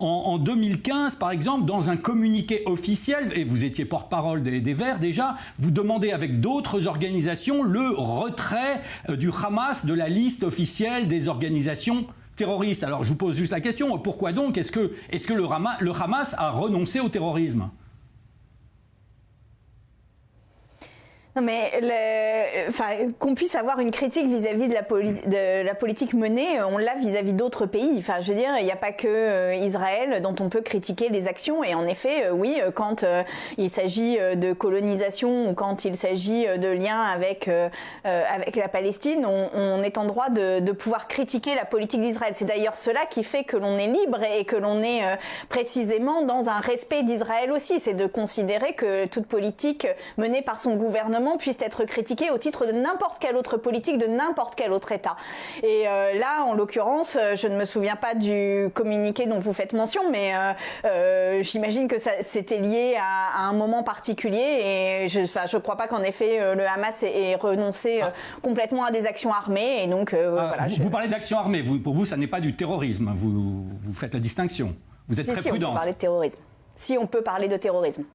En 2015, par exemple, dans un communiqué officiel, et vous étiez porte-parole des Verts déjà, vous demandez avec d'autres organisations le retrait du Hamas de la liste officielle des organisations terroristes. Alors je vous pose juste la question, pourquoi donc est-ce que le Hamas a renoncé au terrorisme ? Non mais qu'on puisse avoir une critique vis-à-vis de la politique menée, on l'a vis-à-vis d'autres pays. Enfin, je veux dire, il n'y a pas que Israël dont on peut critiquer les actions. Et en effet, oui, quand il s'agit de colonisation ou quand il s'agit de liens avec la Palestine, on est en droit de pouvoir critiquer la politique d'Israël. C'est d'ailleurs cela qui fait que l'on est libre et que l'on est précisément dans un respect d'Israël aussi. C'est de considérer que toute politique menée par son gouvernement puisse être critiquée au titre de n'importe quelle autre politique, de n'importe quel autre État. Et là, en l'occurrence, je ne me souviens pas du communiqué dont vous faites mention, mais j'imagine que c'était lié à un moment particulier. Et je ne crois pas qu'en effet le Hamas ait renoncé complètement à des actions armées. Et donc, voilà, vous parlez d'actions armées. Pour vous, ça n'est pas du terrorisme. Vous faites la distinction. Vous êtes très prudent. On peut parler de terrorisme. Si on peut parler de terrorisme.